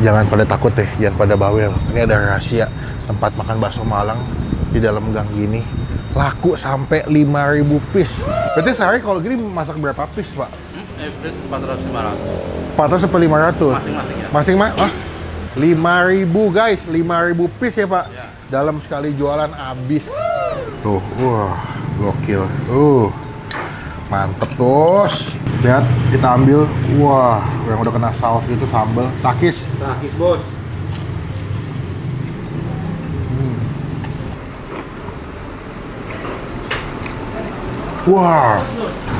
Jangan pada takut deh, jangan pada bawel. Ini ada rahasia tempat makan bakso Malang di dalam gang gini. Laku sampai 5.000 piece. Berarti sehari kalau gini masak berapa piece, Pak? Average 400-500. 400 sampai 500? Masing-masing ya? Masing-masing? Ah, 5.000 guys, 5.000 piece ya Pak? Ya. Dalam sekali jualan habis. Tuh, wah, gokil. Mantep terus. Lihat, kita ambil, wah, yang udah kena saus gitu, sambal. Takis. Takis, Bos. Wah,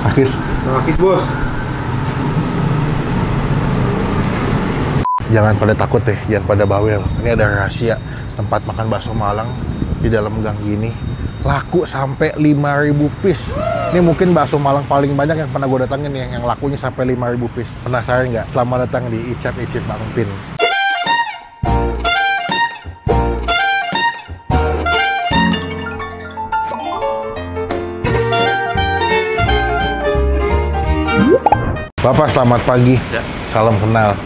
takis. Takis, Bos. Jangan pada takut deh, jangan pada bawel. Ini ada rahasia tempat makan bakso Malang di dalam gang gini. Laku sampai 5.000 piece. Ini mungkin bakso Malang paling banyak yang pernah gue datangin ya, yang lakunya sampai 5.000 piece. Penasaran nggak? Selamat datang di Icap Bang Pin. Bapak selamat pagi. Ya. Salam kenal.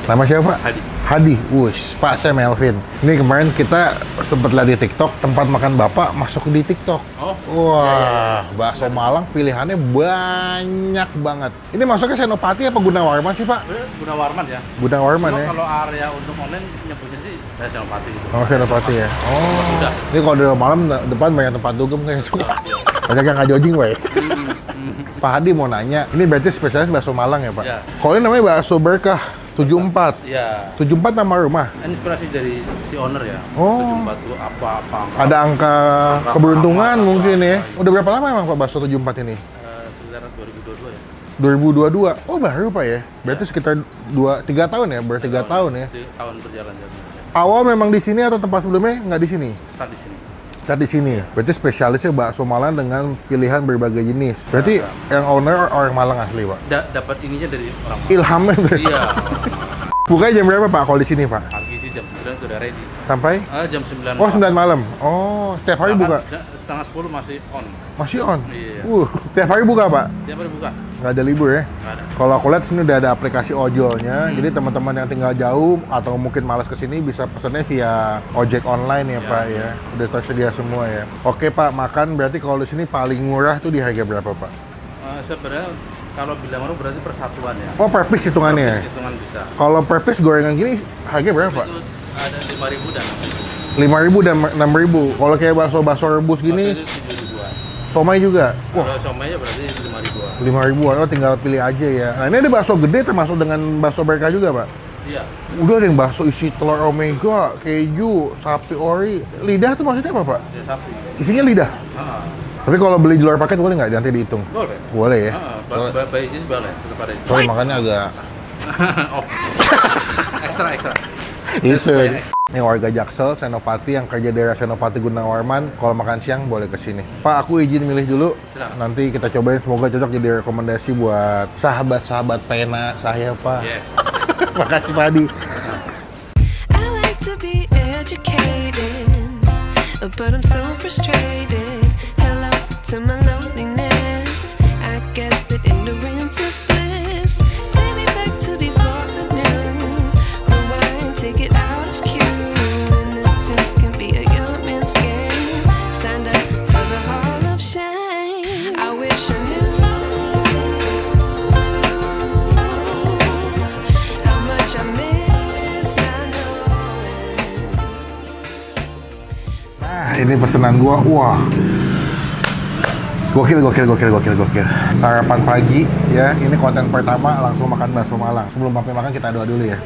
Nama siapa? Hadi. Hadi. Wush, Pak saya Melvin. Ini kemarin kita sempat lihat di TikTok tempat makan Bapak masuk di TikTok. Oh. Wah, bakso Malang pilihannya banyak banget. Ini masuknya Senopati apa Gunawarman sih, Pak? Gunawarman ya. Gunawarman ya. Kalau area untuk online nyebutnya sih saya Senopati gitu. Oh, Senopati ya. Oh. Udah. Ini kalau di malam depan banyak tempat dugem kayak banyak yang nggak jogging, Pak. Pak Hadi mau nanya, ini berarti spesialis bakso Malang ya, Pak? Ya. Kalau ini namanya bakso Berkah 74. Iya. 74 nama rumah. Inspirasi dari si owner ya. Oh. 74 itu apa. Ada angka keberuntungan mungkin ya. Udah berapa lama emang Pak bakso 74 ini? Sekitar 2022 ya. 2022. Oh, baru Pak ya. Berarti sekitar 3 tahun ya, berarti 3 tahun ya. Tahun berjalan jadinya. Awal memang di sini atau tempat sebelumnya nggak di sini? Start di sini. Start di sini. Berarti spesialisnya bakso Malang dengan pilihan berbagai jenis. Berarti yang owner orang Malang asli, Pak. Dapat ininya dari orang Malang. Ilhamnya berarti. Iya. Bukanya jam berapa Pak kalau di sini, Pak? Pagi sih jam 9 sudah ready. Sampai? Jam 9. Oh, 9 malam. Oh, setiap hari buka? Setengah 10 masih on. Masih on? Iya. Setiap hari buka, Pak? Tiap hari buka? Nggak ada libur ya? Nggak ada. Kalau aku lihat sini udah ada aplikasi ojolnya, jadi teman-teman yang tinggal jauh atau mungkin malas kesini bisa pesennya via ojek online ya, Pak ya. Udah tersedia semua ya. Oke Pak, makan berarti kalau di sini paling murah tuh di harga berapa Pak? Sebenarnya kalau bilang murah berarti persatuan ya. Oh, per piece hitungannya? Per piece hitungan bisa. Kalau per piece gorengan gini harga berapa Pak? Itu ada 5.000 dan 5.000 dan 6.000. Kalau kayak bakso rebus gini, 7.000-an. somai juga? Wah, Kalau somainya berarti 5.000-an. 5.000-an, oh tinggal pilih aja ya. Nah ini ada bakso gede termasuk dengan bakso Berkah juga Pak? Iya. Udah ada yang bakso isi telur omega, keju, sapi ori. Lidah tuh maksudnya apa Pak? Ya sapi. Isinya lidah? Tapi kalau beli di luar paket boleh nggak nanti dihitung? Boleh. Boleh ya? Baik sih boleh. Tetap ada. Sorry makannya agak... Off. Ekstra. Itu. Ini warga Jaksel, Senopati yang kerja daerah Senopati Gunawarman. Kalau makan siang boleh ke sini. Pak, aku izin milih dulu. Silakan. Nanti kita cobain, semoga cocok jadi rekomendasi buat sahabat-sahabat pena saya, Pak. Yes. Makasih Pak Hadi. I like to be educated, but I'm so frustrated. Hello to my loneliness. I guess that ignorance is bliss. Take me back to before I knew. Rewind, take it out of cue. Innocence can be a young man's game. Signed up for the hall of shame. I wish I knew how much I miss not knowing. Nah, ini pesanan gua. Wah. Gokil. Sarapan pagi ya. Ini konten pertama langsung makan bakso Malang. Sebelum pakai makan kita doa dulu ya.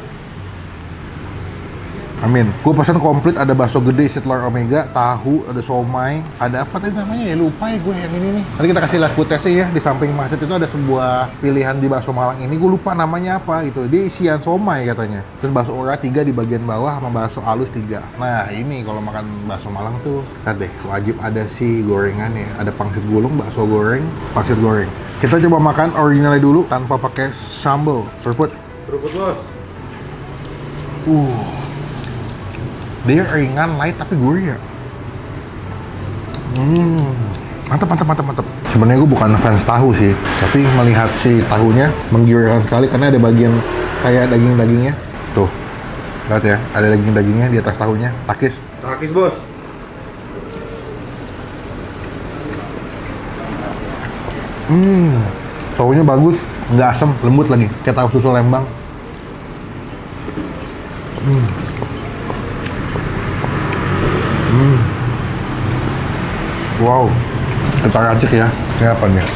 Amin. Gue pesan komplit, ada bakso gede, isi telur omega, tahu, ada somai, ada apa tadi namanya ya? Lupa ya gue yang ini nih. Nanti kita kasih live food testnya ya. Di samping masjid itu ada sebuah pilihan di bakso Malang ini. Gue lupa namanya apa gitu. Dia isian somai katanya. Terus bakso ora 3 di bagian bawah sama bakso halus 3. Nah ini kalau makan bakso Malang tuh, lihat deh, wajib ada si gorengannya. Ada pangsit gulung, bakso goreng, pangsit goreng. Kita coba makan originalnya dulu tanpa pakai sambal. Serput. Serput bos. Dia ringan, light, tapi gurih ya. Mantap. Sebenarnya gue bukan fans tahu sih, tapi melihat si tahunya menggiurkan sekali karena ada bagian kayak daging-dagingnya. Tuh, Lihat ya, ada daging-dagingnya di atas tahunya. Takis. Takis bos. Tahunya bagus, nggak asam, lembut lagi, kayak tahu susu Lembang. Wow, kita racik ya. Ini apa nih?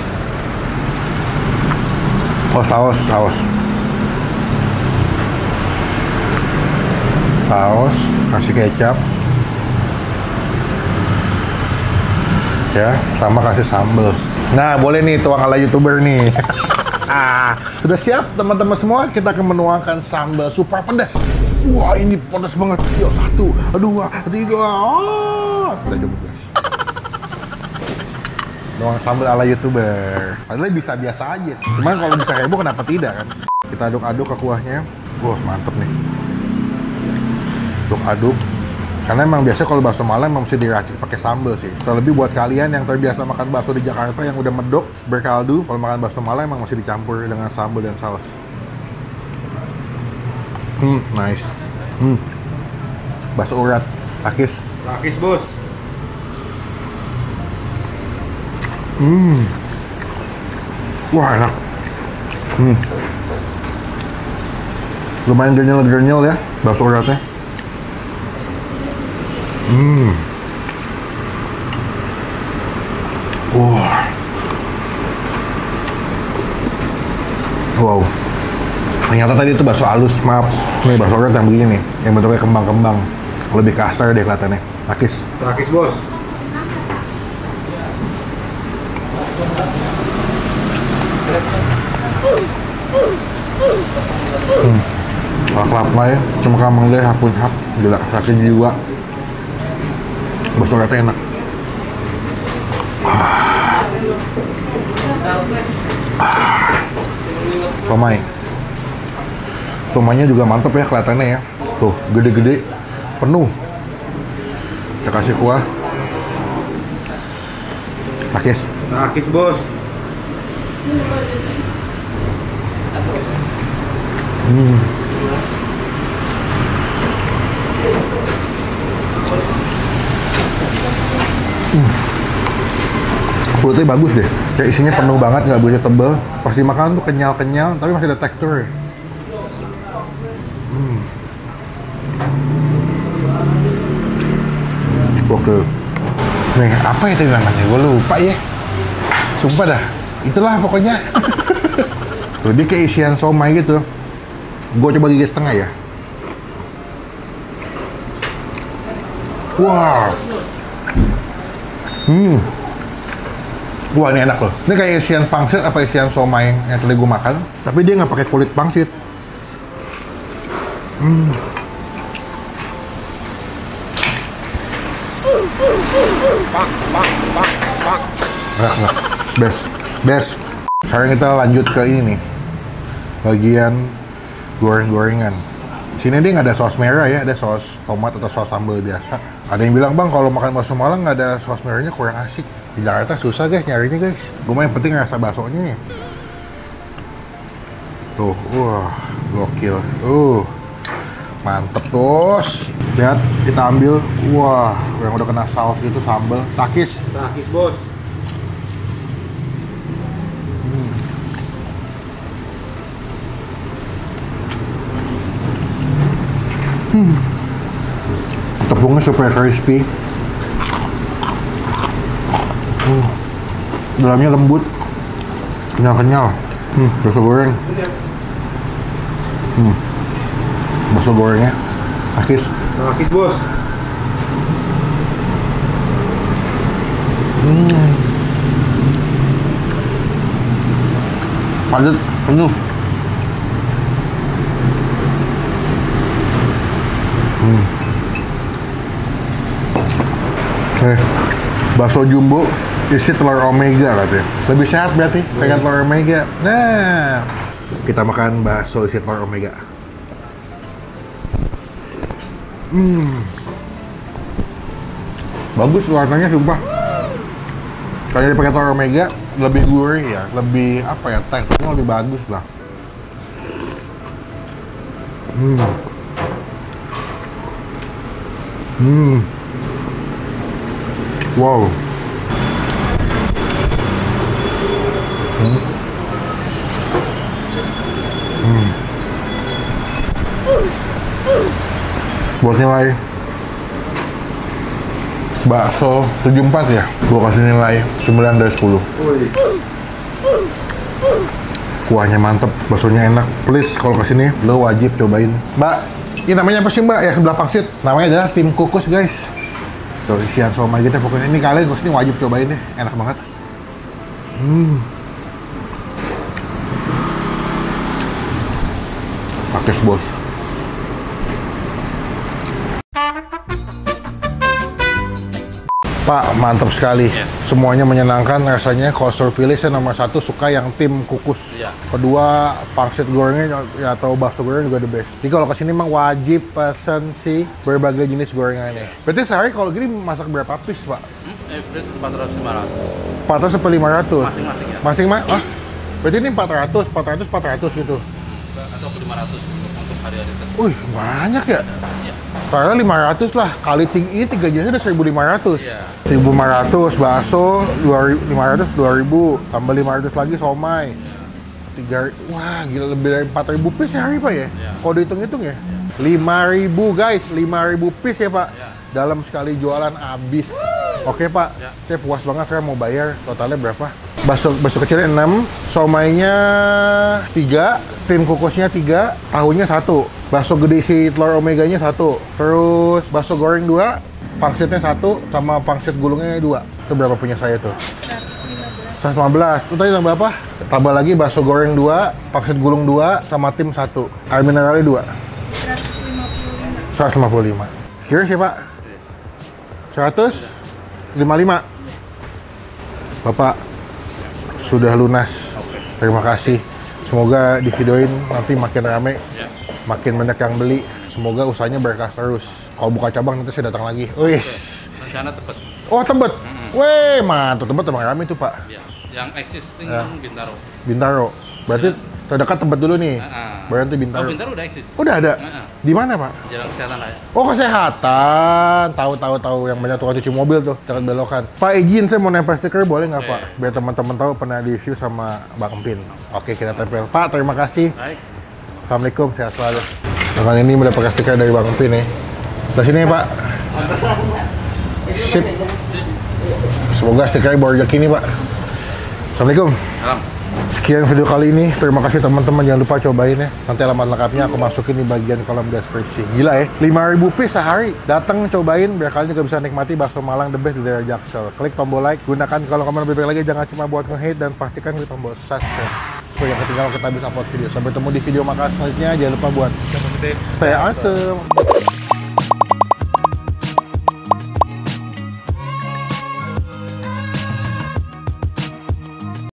Oh, saus. Saus, kasih kecap. Ya, sama kasih sambal. Nah, boleh nih tuang ala YouTuber nih. Sudah siap teman-teman semua? Kita akan menuangkan sambal super pedas. Wah, ini pedas banget. Yuk, 1, 2, 3. Udah cukup guys. Nuang sambal ala YouTuber. Padahal bisa biasa aja sih. Cuman kalau bisa heboh kenapa tidak kan? Kita aduk-aduk ke kuahnya. Wah, mantep nih. Aduk-aduk. Karena emang biasanya kalau bakso Malang emang mesti diracik pakai sambal sih. Terlebih buat kalian yang terbiasa makan bakso di Jakarta yang udah medok, berkaldu, kalau makan bakso Malang emang mesti dicampur dengan sambal dan saus. Nice. Bakso urat, takis. Takis bos. Wah, enak. Lumayan gernyel-gernyel ya bakso uratnya. Wow. Ternyata tadi itu bakso halus, maaf. Nih bakso urat yang begini nih, yang bentuknya kembang-kembang. Lebih kasar deh kelihatannya. Takis. Takis bos. Kelap-kelap lah ya, cuma kamang deh, hapun hap. Gila, sakit jiwa. Bakso uratnya enak. Somainya juga mantep ya kelihatannya ya. Tuh, gede-gede, penuh. Kita kasih kuah. Takis. Takis bos. Kulitnya bagus deh, kayak isinya penuh banget, nggak begitu tebel. Pasti makan tuh kenyal-kenyal, tapi masih ada tekstur. Oke. Nih, apa ya tadi namanya? Gue lupa ya. Sumpah dah, itulah pokoknya. Lebih kayak isian somai gitu. Gue coba gigit setengah ya. Wah. Wah, ini enak loh. Ini kayak isian pangsit apa isian somai yang tadi gue makan, tapi dia nggak pakai kulit pangsit. Enak. Best. Sekarang kita lanjut ke ini nih, bagian goreng-gorengan. Di sini dia nggak ada saus merah ya, ada saus tomat atau saus sambal biasa. Ada yang bilang, bang, kalau makan bakso Malang nggak ada saus merahnya kurang asik. Di Jakarta susah guys nyarinya guys. Gue mah yang penting rasa baksonya nih. Tuh, wah, gokil. Mantep tos. Lihat, kita ambil, wah, yang udah kena saus gitu sambal. Takis. Takis bos. Tepungnya supaya crispy. Dalamnya lembut, kenyal-kenyal. Bakso goreng. Bakso gorengnya, takis. Takis bos. Padat, penuh. Bakso jumbo isi telur omega katanya. Lebih sehat berarti, pengen telur omega. Nah, kita makan bakso isi telur omega. Bagus warnanya sumpah. Kalau dipakai telur omega lebih gurih ya, lebih apa ya, teksturnya lebih bagus lah. Wow. Buat nilai bakso 74 ya, gua kasih nilai 9 dari 10. Kuahnya mantep, baksonya enak. Please kalau kesini lo wajib cobain. Mbak, ini namanya apa sih Mbak? Ya sebelah pangsit. Namanya adalah Tim Kukus guys. Tuh isian somai gitu pokoknya. Ini kalian kesini wajib cobain deh, enak banget. Pakis bos. Pak, mantap sekali. Semuanya menyenangkan rasanya. Kalau suruh pilih, saya nomor 1 suka yang Tim Kukus. Kedua, pangsit gorengnya atau bakso goreng juga the best. Jadi kalau kesini emang wajib pesen sih berbagai jenis gorengan ini. Berarti sehari kalau gini masak berapa piece, Pak? Average 400-500. 400 sampai 500? Masing-masing ya. Masing-masing? Ah, berarti ini 400 gitu? Atau 500 untuk hari-hari tertentu. Wih, banyak ya? Iya. Karena 500 lah, kali tinggi ini 3 jenisnya udah 1.500. Iya. 1.500 bakso, 2.500, 2.000, tambah 500 lagi somai. 3, wah gila lebih dari 4.000 piece sehari Pak ya? Iya. Kalau dihitung-hitung ya? 5.000 guys, 5.000 piece ya Pak? Iya. Dalam sekali jualan habis. Oke Pak, Iya. saya puas banget, saya mau bayar. Totalnya berapa? Bakso kecilnya 6, somainya 3, tim kukusnya 3, tahunya 1. Bakso gede si telur omeganya 1, terus bakso goreng 2, pangsitnya 1, sama pangsit gulungnya 2. Itu berapa punya saya tuh? 115. Itu tadi tambah apa? Tambah lagi bakso goreng 2, pangsit gulung 2, sama tim 1. Air mineralnya 2. 155. Kira sih Pak? 155. Bapak sudah lunas. Terima kasih. Semoga di videoin nanti makin rame. Makin banyak yang beli, semoga usahanya berkah terus. Kalau buka cabang nanti saya datang lagi. Wis. Rencana Tebet. Oh Tebet. Weh mantap, Tebet emang rame tuh Pak. Ya. Yang existing Bintaro. Bintaro. Berarti terdekat Tebet dulu nih. Berarti Oh, Bintaro. Bintaro udah eksis. Udah ada. Di mana Pak? Jalan kesehatan lah ya. Oh kesehatan. Tahu yang banyak tukang cuci mobil tuh dekat belokan. Pak izin saya mau nempel stiker boleh nggak Pak? Biar teman-teman tahu pernah di review sama Bang Empin. Oke kita tempel. Pak terima kasih. Baik. Assalamualaikum, sehat selalu. Nah, ini mendapatkan stiker dari Bang Empin nih. Dari sini Pak. Sip. Semoga stikernya bawa rezeki nih Pak. Assalamualaikum. Salam. Sekian video kali ini. Terima kasih teman-teman. Jangan lupa cobain ya. Nanti alamat lengkapnya aku masukin di bagian kolom deskripsi. Gila ya. 5.000 piece sehari. Datang cobain biar kalian juga bisa nikmati bakso Malang the best di daerah Jaksel. Klik tombol like. Gunakan kolom komen lebih baik lagi. Jangan cuma buat nge-hate dan pastikan klik tombol subscribe. Supaya yang ketinggalan kita bisa upload video. Sampai ketemu di video makan selanjutnya. Jangan lupa buat stay awesome.